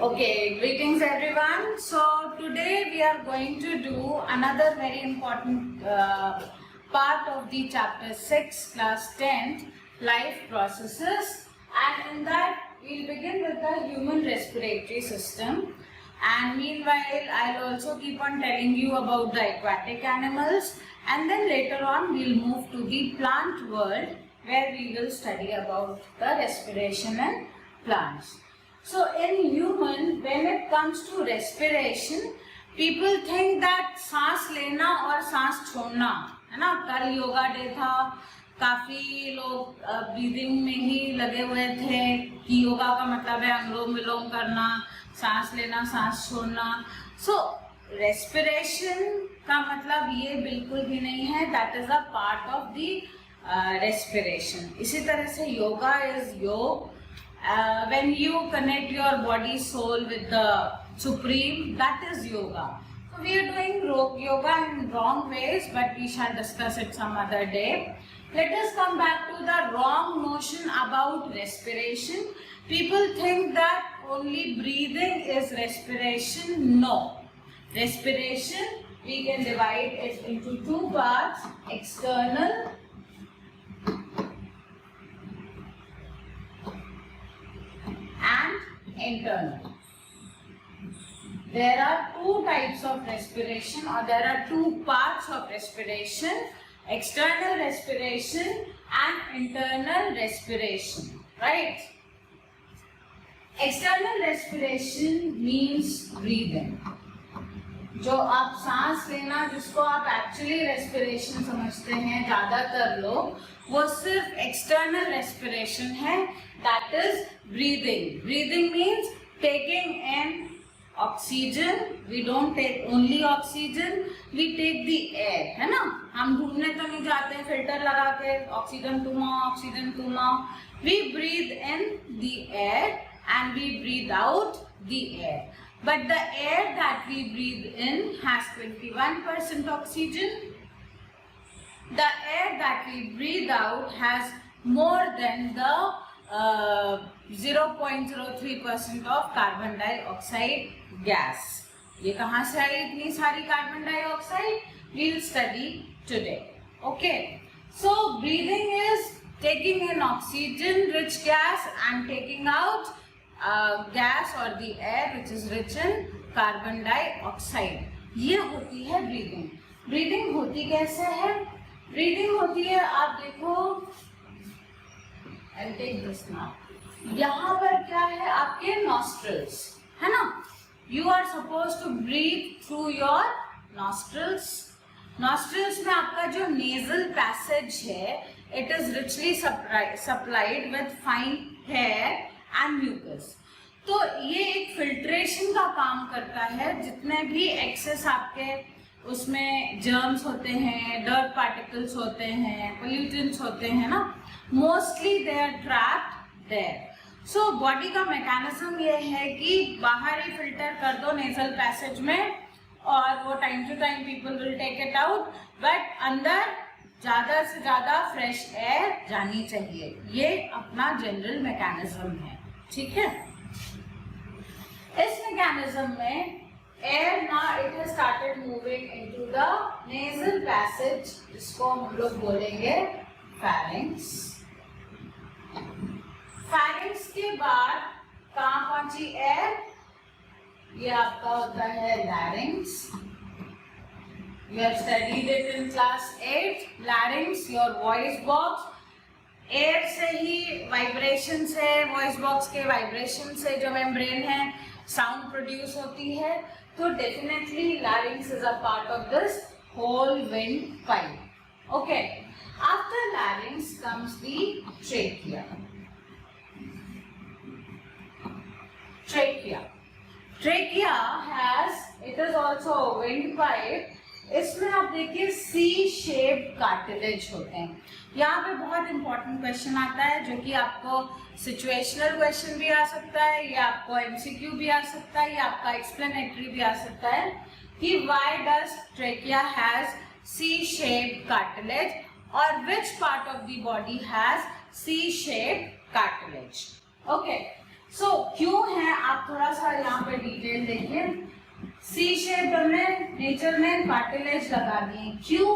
Okay, greetings everyone. So today we are going to do another very important part of the chapter 6 class 10 life processes, and in that we'll begin with the human respiratory system, and meanwhile I'll also keep on telling you about the aquatic animals, and then later on we'll move to the plant world where we will study about the respiration in plants. So in human, when it comes to respiration, people think that सांस लेना और सांस छोड़ना, है ना? कल yoga day था, काफी लोग ब्रीदिंग में ही लगे हुए थे कि योगा का मतलब है अनुलोम विलोम करना, सांस लेना, सांस छोड़ना. So respiration का मतलब ये बिल्कुल भी नहीं है. That is a part of the respiration. इसी तरह से yoga is योग. When you connect your body soul with the supreme, that is yoga. So we are doing yoga in wrong ways, but we shall discuss it some other day. Let us come back to the wrong notion about respiration. People think that only breathing is respiration. No. Respiration, we can divide it into two parts, external and internal. There are two types of respiration, or there are two parts of respiration, external respiration and internal respiration, right? External respiration means breathing. जो आप सांस लेना, जिसको आप actually respiration समझते हैं ज्यादातर लोग, वो सिर्फ एक्सटर्नल रेस्पिरेशन है. That is breathing. Breathing means taking in oxygen. We don't take only oxygen, we take the air, है ना? हम घूमने तो नहीं जाते हैं फिल्टर लगा के oxygen to mouth, oxygen to mouth. We breathe in the air and we breathe out the air. But the air that we breathe in has 21% oxygen. The air that we breathe out has more than the 0.03% of carbon dioxide gas. ये कहाँ से आई इतनी सारी carbon dioxide? We'll study today. Okay. So breathing is taking in oxygen-rich gas and taking out gas or the air which is rich in carbon dioxide. ये होती है breathing. Breathing होती कैसे है? Breathing होती है, आप देखो, I'll take this now. यहाँ पर क्या है? आपके nostrils, है ना? You are supposed to breathe through your nostrils. Nostrils में आपका जो nasal passage है, it is richly supplied with fine hair and mucus. तो ये एक फिल्ट्रेशन का काम करता है. जितने भी एक्सेस आपके उसमें जर्म्स होते हैं, डर्ट पार्टिकल्स होते हैं, पोल्यूटेंट्स होते हैं ना, mostly they are trapped there. So body का मैकेनिज्म ये है कि बाहर ही फिल्टर कर दो नेजल पैसेज में, और वो time to time people will take it out, but अंदर ज्यादा से ज्यादा फ्रेश एयर जानी चाहिए. ये अपना जनरल मैकेनिज्म है, ठीक है? इस मैकेनिज्म में एयर ना it has started moving into the nasal passage, जिसको हम लोग बोलेंगे फैरिंक्स. फैरिंक्स के बाद कहाँ पहुंची एयर? ये आपका होता है larynx. You have studied it in class 8. Larynx, your voice box. Air से ही वाइब्रेशन से, वॉइस बॉक्स के वाइब्रेशन से जो मेम्ब्रेन है, साउंड प्रोड्यूस होती है. तो definitely larynx is a part of this whole wind pipe. Okay. After larynx comes the trachea. Trachea has, it is also a wind pipe. इसमें आप देखिए सी शेप कार्टिलेज होते हैं. यहाँ पे बहुत इंपॉर्टेंट क्वेश्चन आता है, जो कि आपको सिचुएशनल क्वेश्चन भी आ सकता है, या आपको एमसीक्यू भी आ सकता है, या आपका एक्सप्लेनेटरी भी आ सकता है, कि why does trachea has C shape cartilage, और which part of the body has C shape cartilage. Okay. So क्यों है, आप थोड़ा सा यहाँ पे डिटेल देखिए। सी शेप हमने नेचर में कार्टिलेज लगा दिए, क्यों?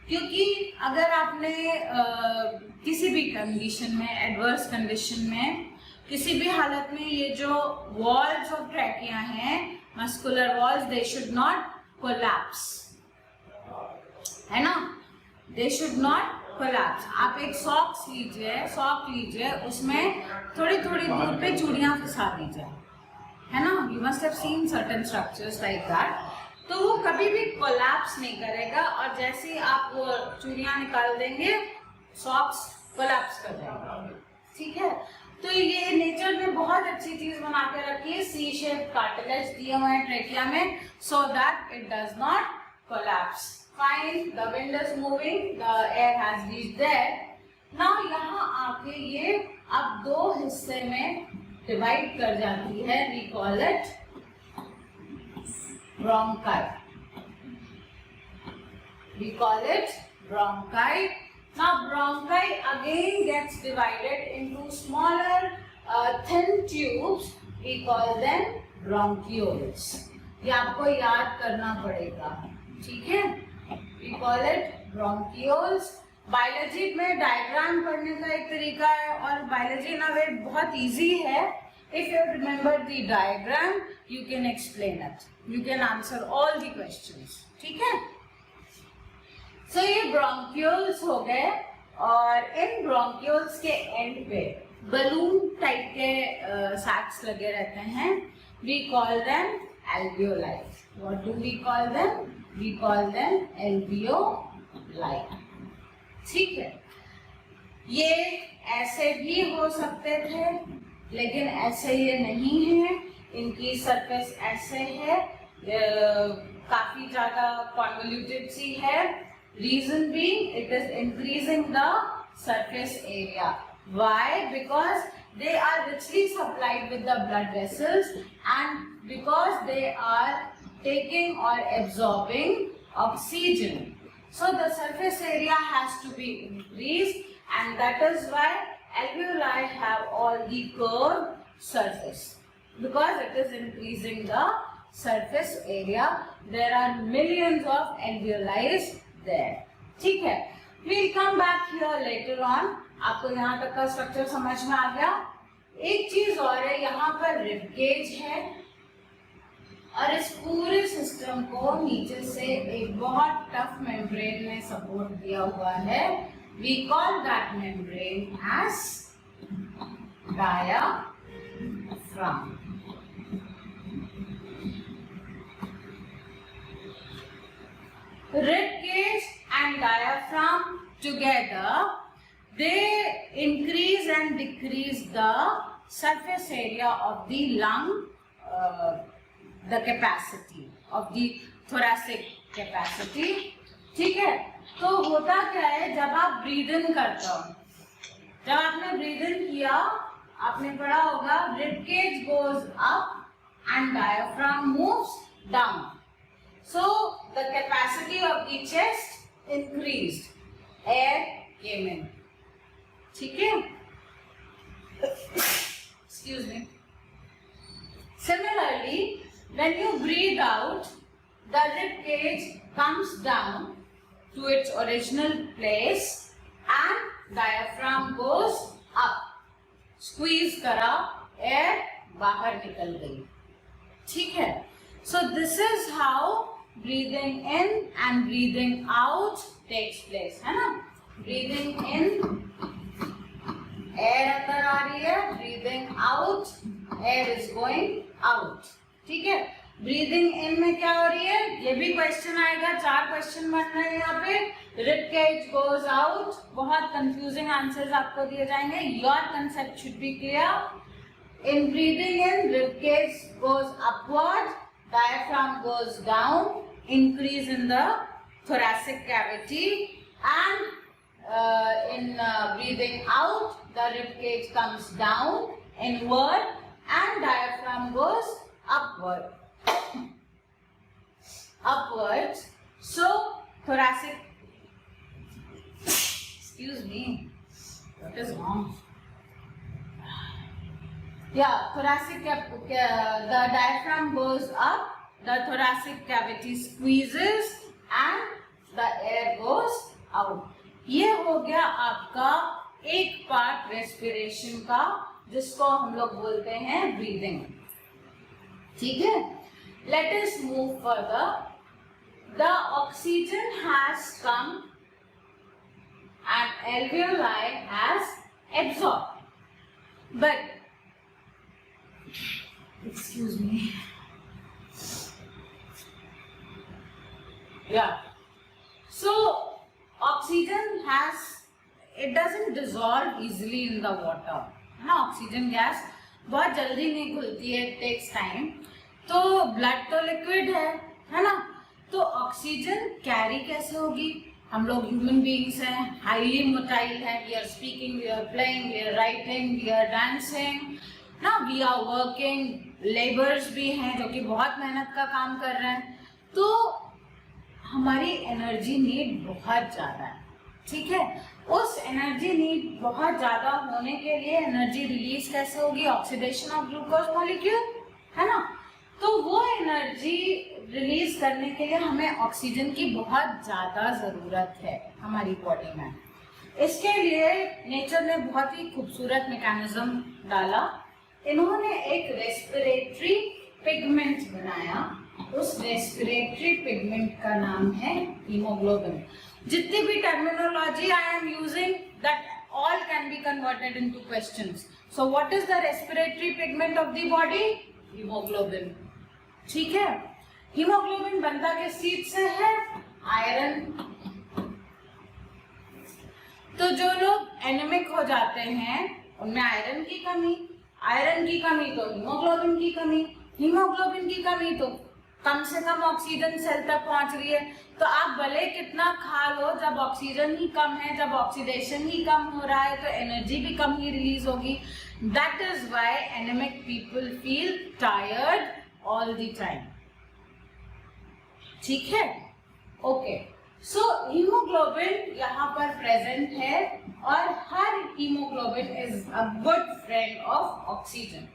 क्योंकि अगर आपने किसी भी कंडीशन में, एडवर्स कंडीशन में, किसी भी हालत में ये जो वॉल्स ऑफ ट्रैकिया हैं, muscular walls, they should not collapse, है ना, दे शुड नॉट कोलैप्स। आप एक सॉक लीजिए, उसमें थोड़ी थोड़ी दूर पे चूड़ियां फंसा दीजिए, है ना, you must have seen certain structures like that, तो वो कभी भी कोलैप्स नहीं करेगा, और जैसे ही आप वो चूड़ियां निकाल देंगे, सॉक्स कोलैप्स कर जाएंगे, ठीक है। तो ये नेचर ने बहुत अच्छी चीज बना के रखी है, सी शेप कार्टिलेज दिए हुए हैं ट्रेकिया में, so that it does not collapse. Fine, the wind is moving, the air has reached there. Now यहाँ आके ये अब दो हिस्से में डिवाइड कर जाती है, we call it bronchi. We call it bronchi. Now bronchi again gets divided into smaller thin tubes. We call them bronchioles. ये आपको याद करना पड़ेगा, ठीक है। We call it bronchioles. Biology में डायग्राम पढ़ने का एक तरीका है, और बायोलॉजी ना वे बहुत इजी है। If you remember the diagram, you can explain it. You can answer all the questions. ठीक है? So ये bronchioles हो गए, और इन bronchioles के end पे balloon टाइप के sacs लगे रहते हैं. We call them alveoli. What do we call them? We call them alveoli. ठीक है? ये ऐसे भी हो सकते थे, लेकिन ऐसे ये नहीं है, इनकी सरफेस ऐसे है, काफी ज्यादा कॉन्वोल्यूटेड सी है। Reason being it is increasing the surface area. Why? Because they are richly supplied with the blood vessels, and because they are taking और absorbing oxygen, so the surface area has to be increased, and that is why alveoli have all the curved surface, because it is increasing the surface area. There are millions of alveoli there. ठीक है, we'll come back here later on. आपको यहाँ तक का structure समझ में आ गया? एक चीज और है, यहाँ पर रिब केज है, और इस पूरे सिस्टम को नीचे से एक बहुत टफ मेम्ब्रेन ने सपोर्ट दिया हुआ है. We call that membrane as diaphragm. Rib cage and diaphragm together, they increase and decrease the surface area of the lung, the capacity of the thoracic capacity. ठीक है, तो होता क्या है, जब आप ब्रीद इन करते हो, जब आपने ब्रीद इन किया, आपने पढ़ा होगा rib cage goes up and diaphragm moves down, so the capacity of the chest increased, air came in. ठीक है, excuse me. Similarly, when you breathe out, the rib cage comes down to its original place and diaphragm goes up. Squeeze करा, air बाहर निकल गई. ठीक है, so this is how breathing in and breathing out takes place, है ना? Breathing in, air अंदर आ रही है, breathing out, air is going out. ठीक है, ब्रीदिंग इन में क्या हो रही है, ये भी क्वेश्चन आएगा, 4 क्वेश्चन बन रहे हैं यहाँ पे. रिब केज गोज आउट, बहुत कंफ्यूजिंग आंसर्स आपको दिए जाएंगे. Your concept should be clear. In breathing in, rib cage goes upward, diaphragm goes down, increase in the thoracic cavity, and in breathing out, the rib cage comes down inward and diaphragm goes upward. Upwards. So thoracic, excuse me, what is wrong? Yeah, the diaphragm goes up, the thoracic cavity squeezes and the air goes out. ये हो गया आपका एक part respiration का, जिसको हम लोग बोलते हैं ब्रीदिंग. ठीक है, let us move further. The oxygen has come and alveoli has absorbed, but excuse me, yeah, so oxygen has, it doesn't dissolve easily in the water, है ना. ऑक्सीजन गैस बहुत जल्दी नहीं घुलती है, it takes time. तो blood तो liquid है ना. तो ऑक्सीजन कैरी कैसे होगी? हम लोग ह्यूमन बीइंग्स हैं, हाईली मोटाइल हैं. We are speaking, we are playing, we are writing, we are dancing ना, वी आर वर्किंग. लेबर्स भी हैं जो कि बहुत मेहनत का काम कर रहे हैं. तो हमारी एनर्जी नीड बहुत ज़्यादा है. ठीक है, उस एनर्जी नीड बहुत ज़्यादा होने के लिए एनर्जी रिलीज कैसे होगी? ऑक्सीडेशन ऑफ ग्लूकोज मॉलिक्यूल, है ना. तो वो एनर्जी रिलीज करने के लिए हमें ऑक्सीजन की बहुत ज़्यादा ज़रूरत है हमारी बॉडी में. इसके लिए नेचर ने बहुत ही खूबसूरत मैकेनिज्म डाला. इन्होंने एक रेस्पिरेटरी पिगमेंट बनाया. उस रेस्पिरेटरी पिगमेंट का नाम है हीमोग्लोबिन. जितनी भी terminology I am using, that all can be converted into questions. So what is the respiratory pigment of the body? Hemoglobin. ठीक है, हीमोग्लोबिन बनता किस चीज से है? आयरन. तो जो लोग एनेमिक हो जाते हैं उनमें आयरन की कमी तो हीमोग्लोबिन की कमी, हीमोग्लोबिन की कमी तो कम से कम ऑक्सीजन सेल तक पहुंच रही है. तो आप भले कितना खा लो, जब ऑक्सीजन ही कम है, जब ऑक्सीडेशन ही कम हो रहा है, तो एनर्जी भी कम ही रिलीज होगी. That is why anaemic people feel tired all the time. ठीक है, ओके. सो हीमोग्लोबिन यहाँ पर प्रेजेंट है और हर haemoglobin is a good friend of oxygen.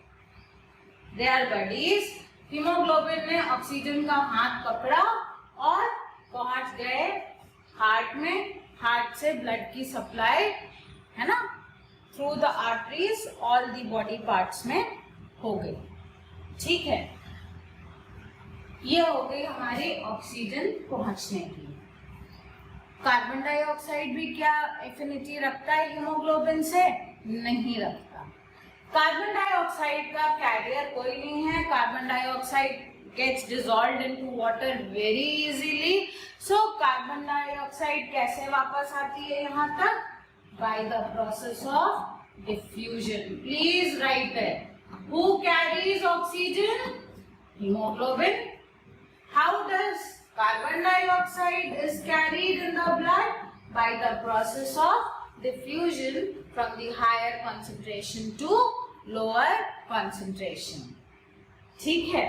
They are buddies. Haemoglobin ने ऑक्सीजन का हाथ पकड़ा और पहुंच गए हार्ट में. हार्ट से ब्लड की सप्लाई, है ना, through the arteries all the body parts में हो गई. ठीक है, ये हो गई हमारी ऑक्सीजन पहुंचने की. कार्बन डाइऑक्साइड भी क्या एफिनिटी रखता है हीमोग्लोबिन से? नहीं रखता. कार्बन डाइऑक्साइड का कैरियर कोई नहीं है. Carbon dioxide gets dissolved into water very easily. So carbon dioxide कैसे वापस आती है यहाँ तक? By the process of diffusion. Please write it. Who carries oxygen? Hemoglobin. How does carbon dioxide is carried in the blood? By the process of diffusion from the higher concentration to lower concentration. ठीक है,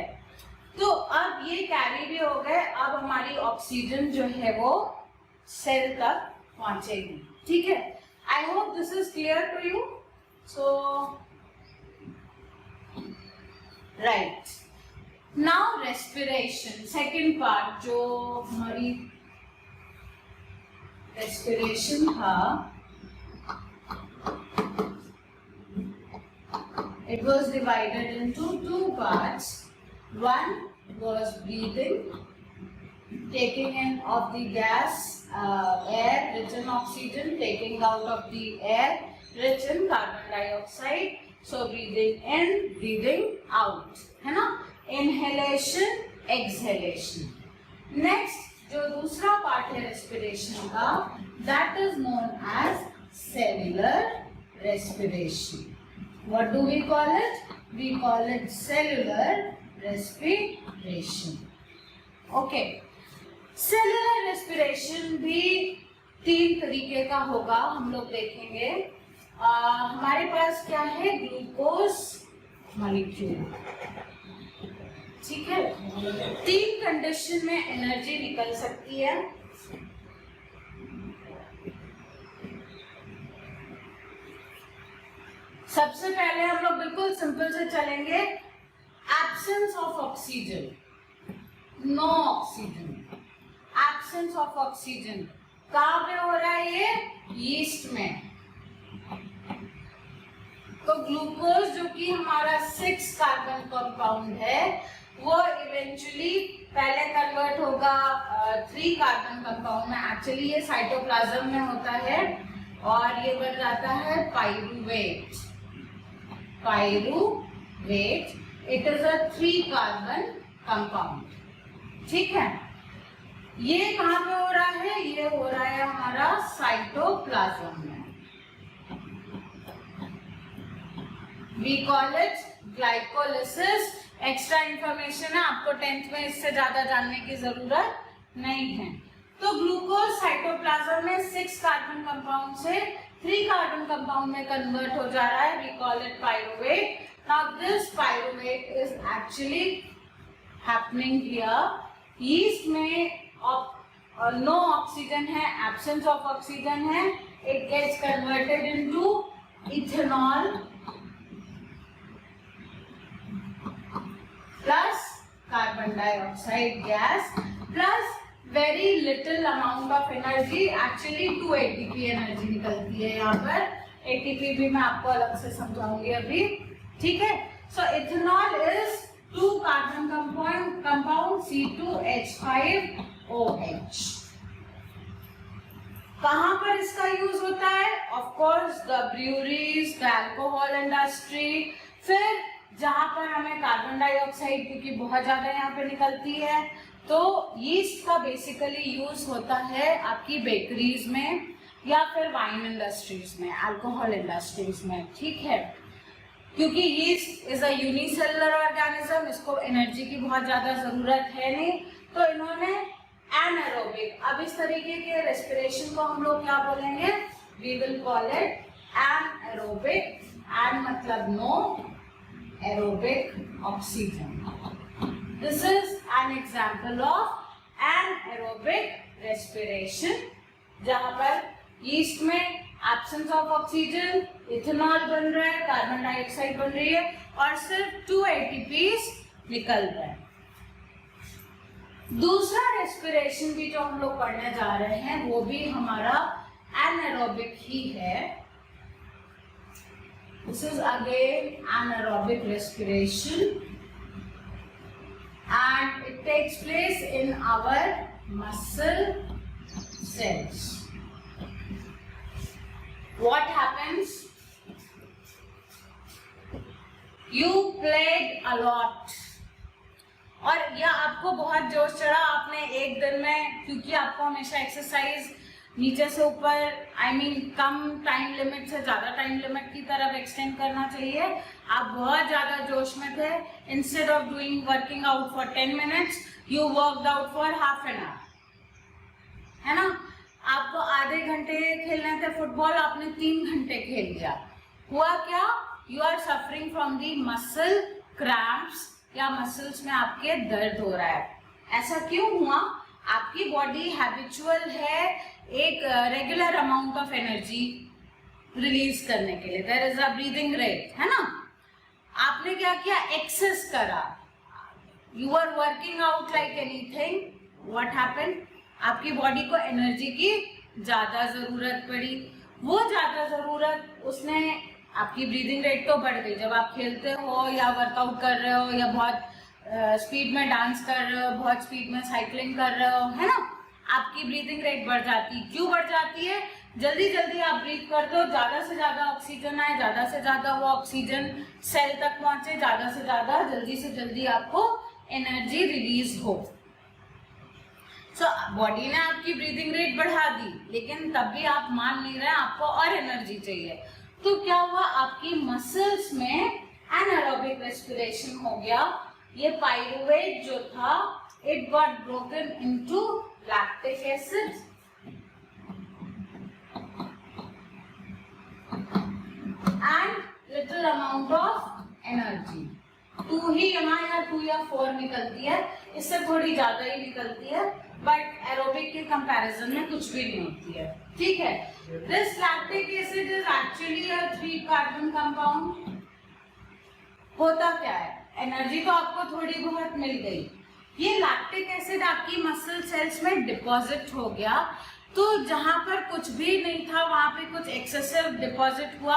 तो अब ये carry भी हो गए. अब हमारी ऑक्सीजन जो है वो सेल तक पहुंचेगी. ठीक है, I hope this is clear to you. So right, now respiration, second part. जो हमारी रेस्पिरेशन था, it was divided into two parts. One was breathing, taking in of the gas, air rich in oxygen, taking out of the air rich in carbon dioxide. So breathing in, breathing out, है ना. Inhalation, exhalation. Next, जो दूसरा part है respiration का, that is known as cellular respiration. What do we call it? We call it cellular respiration. Okay. Cellular respiration भी 3 तरीके का होगा, हम लोग देखेंगे. हमारे पास क्या है? Glucose molecule. ठीक है, 3 कंडीशन में एनर्जी निकल सकती है. सबसे पहले हम लोग बिल्कुल सिंपल से चलेंगे, absence of oxygen, no oxygen, absence of oxygen कहाँ पे हो रहा है? ये यीस्ट में। तो ग्लूकोज जो कि हमारा 6 कार्बन कंपाउंड है वो इवेंचुअली पहले कन्वर्ट होगा 3 कार्बन कंपाउंड में। एक्चुअली ये साइटोप्लाज्म में होता है और ये बन जाता है pyruvate. Pyruvate, it is a 3 carbon compound. ठीक है, ये कहाँ पे हो रहा है? ये हो रहा है हमारा साइटोप्लाज्म में। We call it glycolysis। Extra information है, आपको 10th में इससे ज्यादा जानने की जरूरत नहीं है। तो ग्लूकोज साइटोप्लाज्म में 6 कार्बन कंपाउंड से 3 कार्बन कंपाउंड में कन्वर्ट हो जा रहा है। We call it pyruvate। Now this pyruvate is actually happening here। yeast में नो ऑक्सीजन है, एब्सेंस ऑफ ऑक्सीजन है, it gets converted into ethanol plus carbon dioxide gas plus very little amount of energy। actually 2 ATP energy निकलती है यहाँ पर। ATP भी मैं आपको अलग से समझाऊंगी अभी। ठीक है, so ethanol is 2 carbon compound C2H5OH। कहाँ पर इसका यूज होता है? Of course the breweries, the alcohol industry. फिर जहां पर हमें कार्बन डाइऑक्साइड क्योंकि बहुत ज्यादा यहाँ पे निकलती है, तो यीस्ट का बेसिकली यूज होता है आपकी बेकरीज में या फिर वाइन इंडस्ट्रीज में, अल्कोहल इंडस्ट्रीज में। ठीक है, क्योंकि yeast is a unicellular organism, इसको एनर्जी की बहुत ज्यादा जरूरत है नहीं, तो इन्होंने एनारोबिक, अब इस तरीके के रेस्पिरेशन को हम लोग क्या बोलेंगे? We will call it anaerobic. An मतलब no, aerobic oxygen. This is an example of anaerobic respiration, जहां पर यीस्ट में एब्सेंस ऑफ ऑक्सीजन, इथेनॉल बन रहा है, कार्बन डाइऑक्साइड बन रही है और सिर्फ 2 ATPs निकल रहे हैं। दूसरा रेस्पिरेशन भी जो हम लोग पढ़ने जा रहे हैं वो भी हमारा एनारोबिक ही है। This is again anaerobic respiration and it takes place in our muscle cells. What happens? You played a lot और या आपको बहुत जोश चढ़ा, आपने एक दिन में, क्योंकि आपको हमेशा एक्सरसाइज नीचे से ऊपर कम टाइम लिमिट से ज्यादा टाइम लिमिट की तरफ एक्सटेंड करना चाहिए। आप बहुत ज्यादा जोश में थे। Instead of doing working out for 10 minutes you worked out for half an hour, है ना? आपको आधे घंटे खेलने थे फुटबॉल, आपने 3 घंटे खेल लिया। हुआ क्या? You are suffering from the muscle cramps, या मसल्स में आपके दर्द हो रहा है। ऐसा क्यों हुआ? आपकी बॉडी हैबिचुअल है एक regular amount of energy release करने के लिए, there is a breathing rate, है ना? आपने क्या किया? एक्सेस करा, you are working out like anything. What happened? आपकी बॉडी को एनर्जी की ज्यादा जरूरत पड़ी। वो ज्यादा जरूरत उसने, आपकी ब्रीदिंग रेट तो बढ़ गई। जब आप खेलते हो या वर्कआउट कर रहे हो या बहुत स्पीड में डांस कर रहे हो, बहुत स्पीड में साइकिलिंग कर रहे हो, है ना, आपकी ब्रीदिंग रेट बढ़ जाती है। क्यों बढ़ जाती है? जल्दी जल्दी आप ब्रीथ करते हो, ज्यादा से ज्यादा ऑक्सीजन आए, ज्यादा से ज्यादा वो ऑक्सीजन सेल तक पहुंचे, ज्यादा से ज्यादा जल्दी से जल्दी आपको एनर्जी रिलीज हो। बॉडी ने आपकी ब्रीदिंग रेट बढ़ा दी, लेकिन तब भी आप मान नहीं रहे, आपको और एनर्जी चाहिए। तो क्या हुआ? आपकी मसल्स में एनारोबिक रेस्पिरेशन हो गया। ये पाइरूवेट जो था, it got broken into lactic acid and little amount of energy. 2 ही यहाँ या 2 या 4 निकलती है, इससे थोड़ी ज्यादा ही निकलती है, बट एरोबिक के कंपैरिजन में कुछ भी नहीं होती है। ठीक है, This lactic acid is actually a 3 carbon compound. होता क्या है, एनर्जी तो आपको थोड़ी बहुत मिल गई, ये लैक्टिक एसिड आपकी मसल सेल्स में डिपॉजिट हो गया, तो जहां पर कुछ भी नहीं था वहां पे कुछ एक्सेसिव डिपॉजिट हुआ,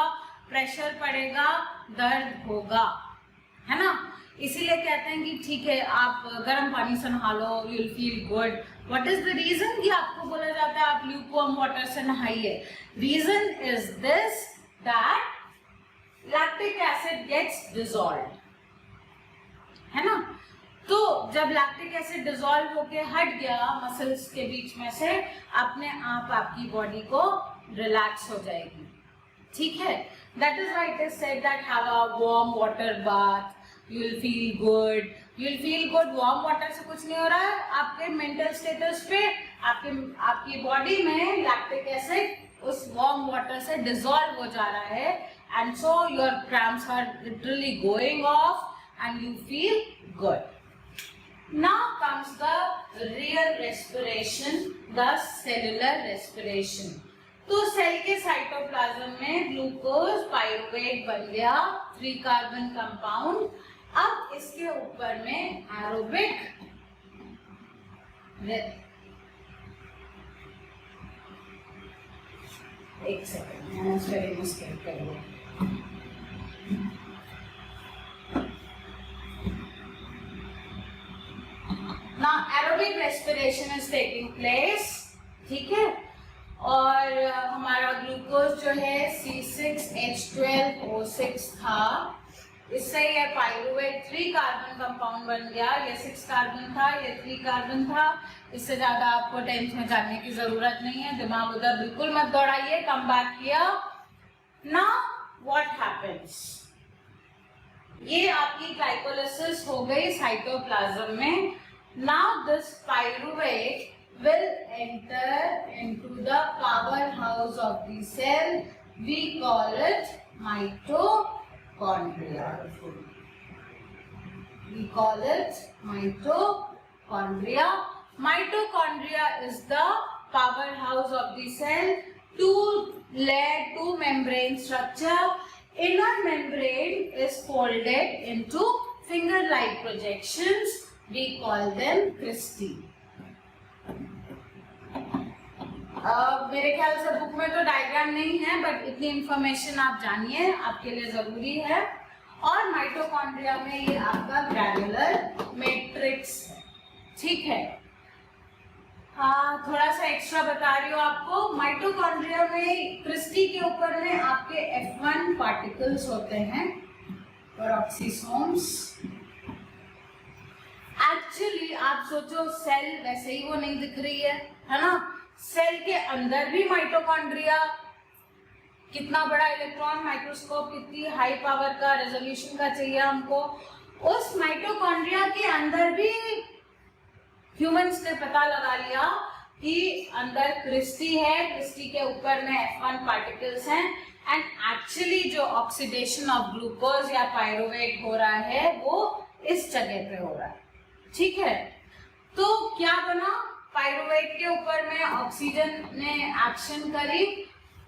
प्रेशर पड़ेगा, दर्द होगा, है ना। इसीलिए कहते हैं कि ठीक है आप गर्म पानी से नहा लो, you will feel good. What is the reason कि आपको बोला जाता है आप ल्यूकवार्म वाटर से नहाइए? Reason is this that lactic acid gets dissolved, है ना। तो जब लैक्टिक एसिड डिसॉल्व होके हट गया मसल्स के बीच में से, अपने आप आपकी बॉडी को रिलैक्स हो जाएगी, ठीक है। That is why it is said that have a warm water bath, you will feel good, you will feel good। Warm water से कुछ नहीं हो रहा है, आपके मेंटल स्टेटस पे आपकी बॉडी में लैक्टिक एसिड उस वार्म वाटर से डिसॉल्व हो जा रहा है, and so your cramps are literally going off and you feel good. Now comes the real respiration, the cellular respiration. तो सेल के साइटोप्लाज्म में ग्लूकोज पाइरुवेट बन गया, 3 कार्बन कंपाउंड। अब इसके ऊपर में एरोबिक एक सेकेंड स्केप करिए। Now aerobic respiration is taking place, ठीक है। और हमारा ग्लूकोज जो है C6H12O6 था, इससे ये पाइरुवेट 3 कार्बन कंपाउंड बन गया। ये 6 कार्बन था, ये 3 कार्बन था। इससे ज्यादा आपको टेंथ में जानने की जरूरत नहीं है, दिमाग उधर बिल्कुल मत दौड़ाइए। Come back here. Now what happens, ये आपकी ग्लाइकोलाइसिस हो गई साइटोप्लाज्म में। Now this pyruvate will enter into the powerhouse of the cell. We call it mitochondria. We call it mitochondria. Mitochondria is the powerhouse of the cell. Two membrane structure. Inner membrane is folded into finger-like projections. We call them cristae. मेरे ख्याल से book में तो diagram नहीं है, but इतनी information आप जानिए, आपके लिए जरूरी है। और माइटोकॉन्ड्रिया में ये आपका ग्रैन्युलर मैट्रिक्स है, ठीक है। थोड़ा सा एक्स्ट्रा बता रही हूँ आपको। माइटोकॉन्ड्रिया में क्रिस्टी के ऊपर में आपके F1 पार्टिकल्स होते हैं, पेरोक्सिसोम्स। एक्चुअली आप सोचो सेल वैसे ही वो नहीं दिख रही है ना। सेल के अंदर भी माइटोकॉन्ड्रिया, कितना बड़ा इलेक्ट्रॉन माइक्रोस्कोप, कितनी हाई पावर का रेजोल्यूशन का चाहिए हमको। उस माइटोकॉन्ड्रिया के अंदर भी ह्यूमंस ने पता लगा लिया कि अंदर क्रिस्टी है, क्रिस्टी के ऊपर में F1 पार्टिकल्स हैं, एंड एक्चुअली जो ऑक्सीडेशन ऑफ ग्लूकोज या पाइरुवेट हो रहा है वो इस जगह पे हो रहा है, ठीक है। तो क्या बना, पाइरुवेट के ऊपर में ऑक्सीजन ने एक्शन करी,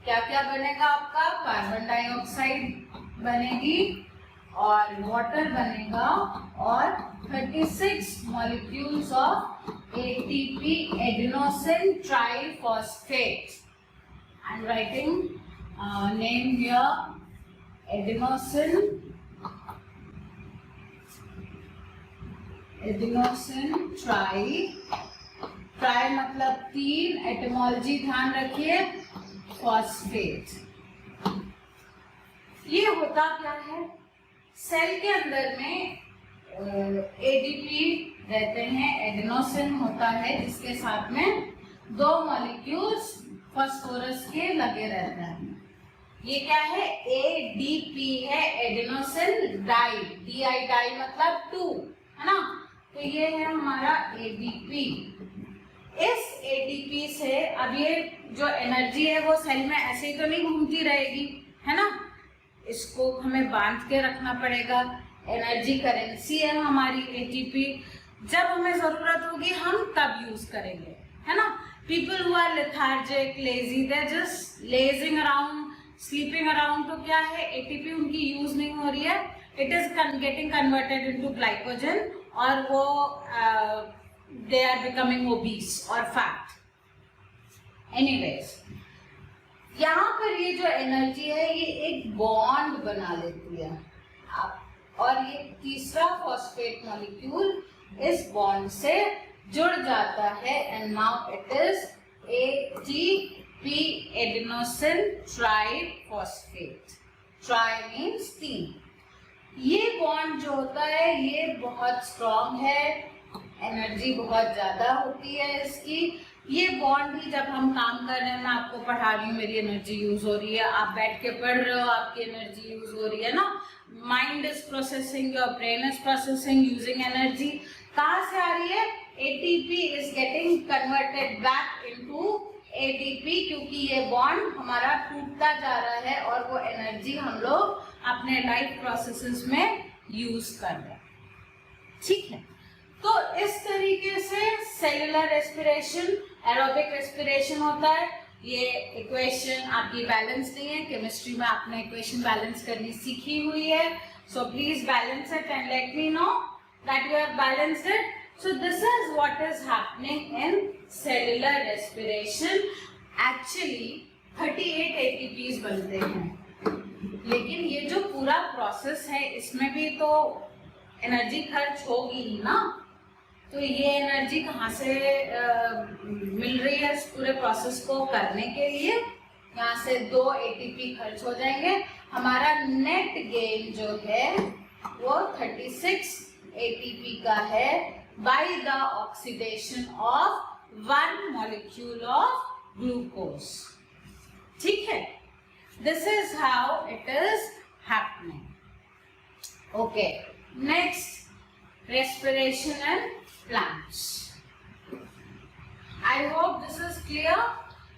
क्या क्या बनेगा आपका, कार्बन डाइऑक्साइड बनेगी और वाटर बनेगा और 36 molecules of ATP, adenosine triphosphate. I am writing name here, adenosine try मतलब 3, एटिमोलॉजी ध्यान रखिए, फॉस्फेट। ये होता क्या है, सेल के अंदर में ADP रहते हैं, एडेनोसिन होता है जिसके साथ में 2 मॉलिक्यूल्स फास्फोरस के लगे रहते हैं। ये क्या है, ADP है, एडेनोसिन डाई, DI डाई मतलब 2, है ना। तो ये है हमारा ADP। इस ADP से अब ये जो एनर्जी है वो सेल में ऐसे ही तो नहीं घूमती रहेगी, है ना। इसको हमें बांध के रखना पड़ेगा। एनर्जी करेंसी है हमारी ATP। जब हमें जरूरत होगी हम तब यूज करेंगे, है ना। People who are lethargic, lazy, they're just lazing around, sleeping around, तो क्या है, ATP उनकी यूज नहीं हो रही है, it is getting converted into glycogen और वो they are becoming obese or fat. Anyways, यहाँ पर ये जो एनर्जी है ये एक बॉन्ड बना लेती है और ये तीसरा फॉस्फेट मॉलिक्यूल इस बॉन्ड से जुड़ जाता है and now it is ATP adenosine triphosphate. Try means 3. ये बॉन्ड जो होता है ये बहुत स्ट्रॉन्ग है, एनर्जी बहुत ज्यादा होती है इसकी. ये बॉन्ड ही जब हम काम कर रहे हैं, मैं आपको पढ़ा रही हूँ, मेरी एनर्जी यूज हो रही है, आप बैठ के पढ़ रहे हो, आपकी एनर्जी यूज हो रही है ना. Mind is processing, your brain is processing using energy. कहाँ से आ रही है? ATP is getting converted back into ADP, क्योंकि ये बॉन्ड हमारा टूटता जा रहा है और वो एनर्जी हम लोग अपने लाइफ प्रोसेसेस में यूज कर रहे हैं. ठीक है, तो इस तरीके से सेलुलर रेस्पिरेशन, एरोबिक रेस्पिरेशन होता है. ये इक्वेशन आपकी बैलेंस नहीं है, केमिस्ट्री में आपने इक्वेशन बैलेंस करनी सीखी हुई है. So please balance it and let me know that you have balanced it. So this is what is happening in cellular respiration. Actually 38 ATPs बनते हैं, लेकिन ये जो पूरा प्रोसेस है इसमें भी तो एनर्जी खर्च होगी ही ना. तो ये एनर्जी कहाँ से मिल रही है इस पूरे प्रोसेस को करने के लिए? यहाँ से 2 ATP खर्च हो जाएंगे. हमारा नेट गेन जो है वो 36 ATP का है by the oxidation of 1 molecule of glucose. ठीक है, this is how it is happening. Okay, next, respiration and plants. I hope this is clear.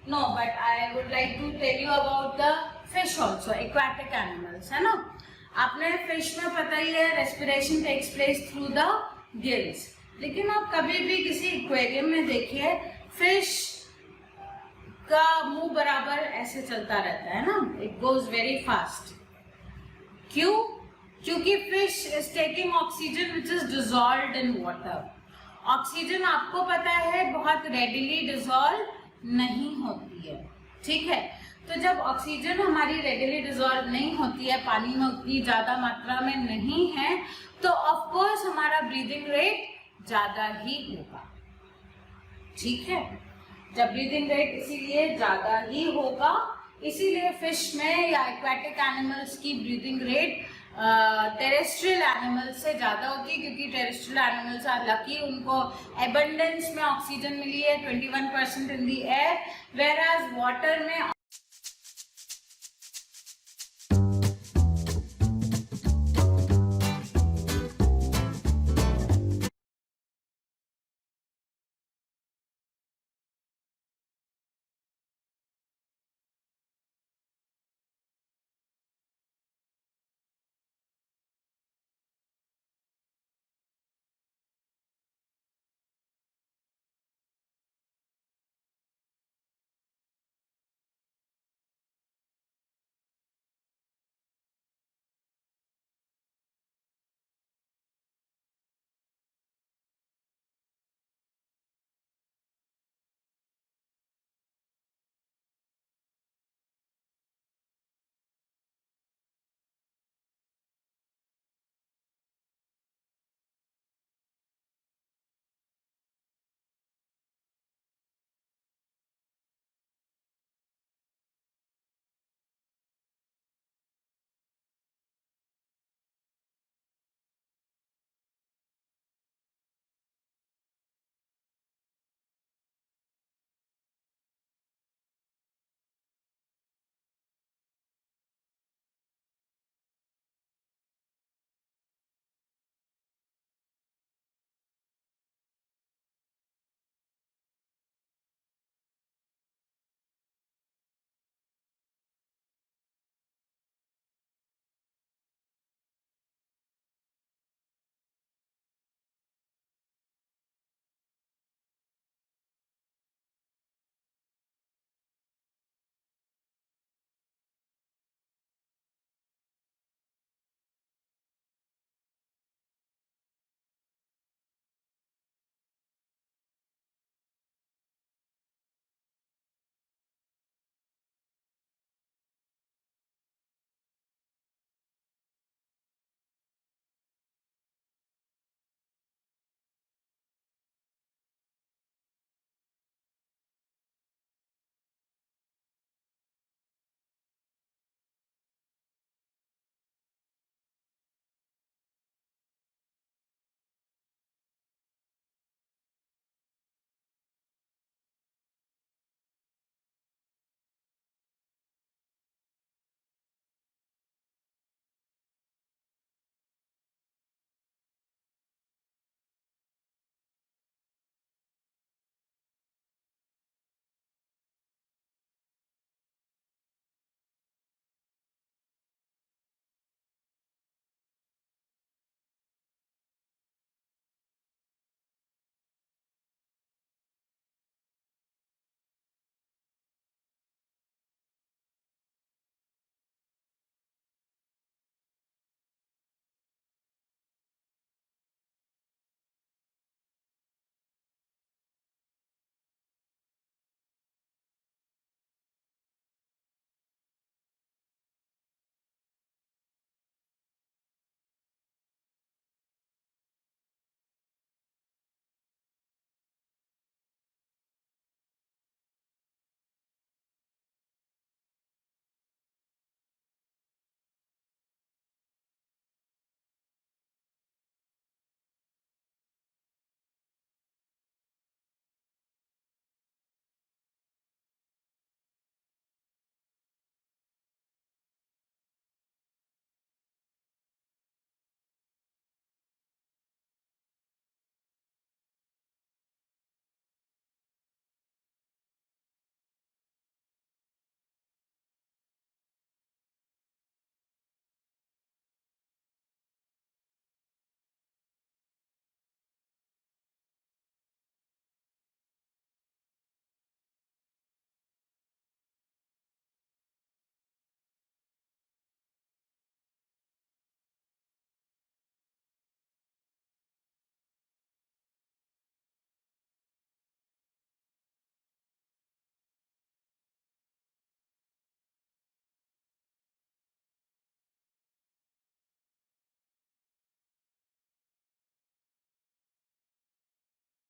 No, but I would like to tell you about the fish also, aquatic animals, है ना. आपने fish में पता ही है respiration takes place through the gills. लेकिन आप कभी भी किसी एक्वेरियम में देखिए फिश का मुंह बराबर ऐसे चलता रहता है ना, इट गोज वेरी फास्ट. क्यों? क्योंकि fish is taking oxygen which is dissolved in water. Oxygen आपको पता है बहुत रेडिली डिसॉल्व नहीं होती है. ठीक है, तो जब ऑक्सीजन हमारी रेडिली डिसॉल्व नहीं होती है, पानी में उतनी ज्यादा मात्रा में नहीं है, तो ऑफकोर्स हमारा ब्रीदिंग रेट ज्यादा ही होगा. ठीक है, जब ब्रीदिंग रेट इसीलिए ज्यादा ही होगा, इसीलिए फिश में या एक्वेटिक एनिमल्स की ब्रीदिंग रेट टेरेस्ट्रियल एनिमल्स से ज्यादा होती है, क्योंकि टेरेस्ट्रियल एनिमल्स आर लकी, उनको एबंडेंस में ऑक्सीजन मिली है 21% in the air, whereas water में